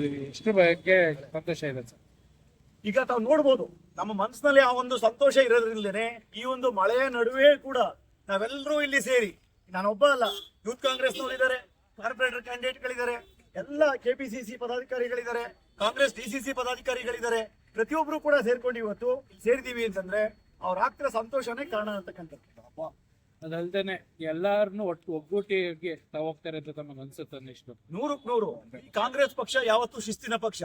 ನಿಮ್ಗೆ ಎಷ್ಟು ಬಗ್ಗೆ ಸಂತೋಷ ಇದೆ ಸರ್? ಈಗ ತಾವು ನೋಡ್ಬೋದು, ನಮ್ಮ ಮನಸ್ಸಿನಲ್ಲಿ ಆ ಒಂದು ಸಂತೋಷ ಇರೋದ್ರಿಂದಲೇ ಈ ಒಂದು ಮಳೆಯ ನಡುವೆ ಕೂಡ ನಾವೆಲ್ಲರೂ ಇಲ್ಲಿ ಸೇರಿ, ನಾನೊಬ್ಬ ಅಲ್ಲ, ಯೂತ್ ಕಾಂಗ್ರೆಸ್ನವರಿದ್ದಾರೆ, ಕಾರ್ಪೊರೇಟರ್ ಕ್ಯಾಂಡಿಡೇಟ್ಗಳಿದ್ದಾರೆ, ಎಲ್ಲ ಕೆಪಿಸಿಸಿ ಪದಾಧಿಕಾರಿಗಳಿದ್ದಾರೆ, ಕಾಂಗ್ರೆಸ್ ಡಿಸಿಸಿ ಪದಾಧಿಕಾರಿಗಳಿದ್ದಾರೆ. ಪ್ರತಿಯೊಬ್ರು ಕೂಡ ಸೇರ್ಕೊಂಡು ಇವತ್ತು ಸೇರಿದೀವಿ ಅಂತಂದ್ರೆ ಅವ್ರ ಆಗ್ತಿರೋ ಸಂತೋಷನೇ ಕಾರಣ ಅಂತಕ್ಕಂಥದ್ದು. ಅದಲ್ದೇನೆ ಎಲ್ಲಾರನ್ನು ಒಗ್ಗೂಟಿಗೆ ಹೋಗ್ತಾರೆ ಅಂತ ತಮಗೆ ಅನ್ಸುತ್ತೆ ಇಷ್ಟು? 100ಕ್ಕೆ 100. ಕಾಂಗ್ರೆಸ್ ಪಕ್ಷ ಯಾವತ್ತೂ ಶಿಸ್ತಿನ ಪಕ್ಷ.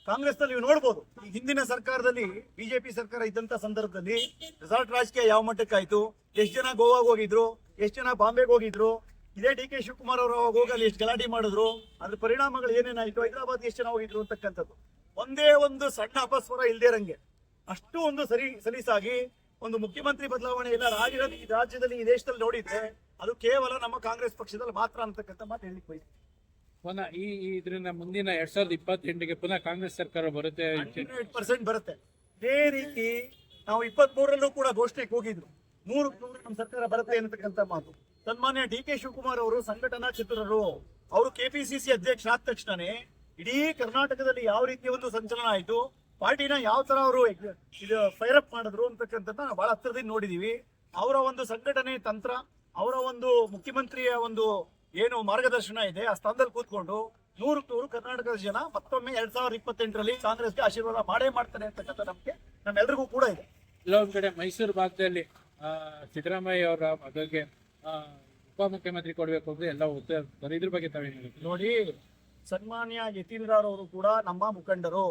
ಕಾಂಗ್ರೆಸ್ ನಲ್ಲಿ ನೀವು ನೋಡ್ಬೋದು, ಈ ಹಿಂದಿನ ಸರ್ಕಾರದಲ್ಲಿ ಬಿಜೆಪಿ ಸರ್ಕಾರ ಇದ್ದಂತ ಸಂದರ್ಭದಲ್ಲಿ ರೆಸಾರ್ಟ್ ರಾಜಕೀಯ ಯಾವ ಮಟ್ಟಕ್ಕಾಯ್ತು, ಎಷ್ಟು ಜನ ಗೋವಾಗೆ ಹೋಗಿದ್ರು, ಎಷ್ಟು ಜನ ಬಾಂಬೆಗೆ ಹೋಗಿದ್ರು, ಇದೇ ಡಿ ಕೆ ಶಿವಕುಮಾರ್ ಅವರು ಹೋಗಲ್ಲಿ ಎಷ್ಟು ಗಲಾಟೆ ಮಾಡಿದ್ರು, ಅದ್ರ ಪರಿಣಾಮಗಳು ಏನೇನಾಯ್ತು, ಹೈದರಾಬಾದ್ ಎಷ್ಟು ಜನ ಹೋಗಿದ್ರು ಅಂತಕ್ಕಂಥದ್ದು ಒಂದೇ ಒಂದು ಸಣ್ಣ ಅಪಸ್ವರ ಇಲ್ದೇ ಇರಂಗೆ ಅಷ್ಟು ಒಂದು ಸಲೀಸಾಗಿ ಒಂದು ಮುಖ್ಯಮಂತ್ರಿ ಬದಲಾವಣೆ ಎಲ್ಲ ಆಗಿರೋದು ಈ ರಾಜ್ಯದಲ್ಲಿ, ಈ ದೇಶದಲ್ಲಿ ನೋಡಿದ್ರೆ ಅದು ಕೇವಲ ನಮ್ಮ ಕಾಂಗ್ರೆಸ್ ಪಕ್ಷದಲ್ಲಿ ಮಾತ್ರ ಅಂತಕ್ಕಂಥ ಮಾತು ಹೇಳಿಕ್ ಬಯಸ್ತೀನಿ. ಪುನಃ ಇದರಿಂದ ಮುಂದಿನ 2028ಗೆ ಪುನಃ ಕಾಂಗ್ರೆಸ್ ಸರ್ಕಾರ ಬರುತ್ತೆ, 100% ಬರುತ್ತೆ. ಇದೇ ರೀತಿ ನಾವು 23ರಲ್ಲೂ ಕೂಡ ಘೋಷಣೆಗೆ ಹೋಗಿದ್ರು 100ಕ್ಕೆ 100 ನಮ್ಮ ಸರ್ಕಾರ ಬರುತ್ತೆ ಅನ್ನತಕ್ಕಂಥ ಮಾತು. ಸನ್ಮಾನ್ಯ ಡಿ ಕೆ ಶಿವಕುಮಾರ್ ಅವರು ಸಂಘಟನಾ ಚತುರರು, ಅವರು ಕೆಪಿಸಿಸಿ ಅಧ್ಯಕ್ಷ ಆದ ತಕ್ಷಣನೇ ಇಡೀ ಕರ್ನಾಟಕದಲ್ಲಿ ಯಾವ ರೀತಿಯ ಒಂದು ಸಂಚಲನ ಆಯ್ತು, ಪಾರ್ಟಿನ ಯಾವ ತರ ಅವರು ಇದು ಫೈರ್ ಅಪ್ ಮಾಡಿದ್ರು ಅಂತಕ್ಕಂಥದ್ದು ನಾವು ಬಹಳ ಹತ್ತಿರದಿಂದ ನೋಡಿದೀವಿ. ಅವರ ಒಂದು ಸಂಘಟನೆ ತಂತ್ರ, ಅವರ ಒಂದು ಮುಖ್ಯಮಂತ್ರಿಯ ಒಂದು ಏನು ಮಾರ್ಗದರ್ಶನ ಇದೆ, ಆ ಸ್ಥಾನದಲ್ಲಿ ಕೂತ್ಕೊಂಡು 100ಕ್ಕೆ 100 ಕರ್ನಾಟಕದ ಜನ ಮತ್ತೊಮ್ಮೆ 2028ರಲ್ಲಿ ಕಾಂಗ್ರೆಸ್ಗೆ ಆಶೀರ್ವಾದ ಮಾಡೇ ಮಾಡ್ತಾರೆ ಅಂತಕ್ಕಂಥ ನಂಬಿಕೆ ನಮ್ಮೆಲ್ಲರಿಗೂ ಕೂಡ ಇದೆ. ಕೆಲವೊಂದ್ ಕಡೆ ಮೈಸೂರು ಭಾಗದಲ್ಲಿ ಸಿದ್ದರಾಮಯ್ಯ ಅವರ ಮಗಗೆ ಉಪಮುಖ್ಯಮಂತ್ರಿ ಕೊಡ್ಬೇಕು ಅಂದ್ರೆ ಎಲ್ಲ ಇದ್ರ ಬಗ್ಗೆ ತಾವೇನು ನೋಡಿ, ಸನ್ಮಾನ್ಯ ಯತೀಂದ್ರರವರು ಕೂಡ ನಮ್ಮ ಮುಖಂಡರು.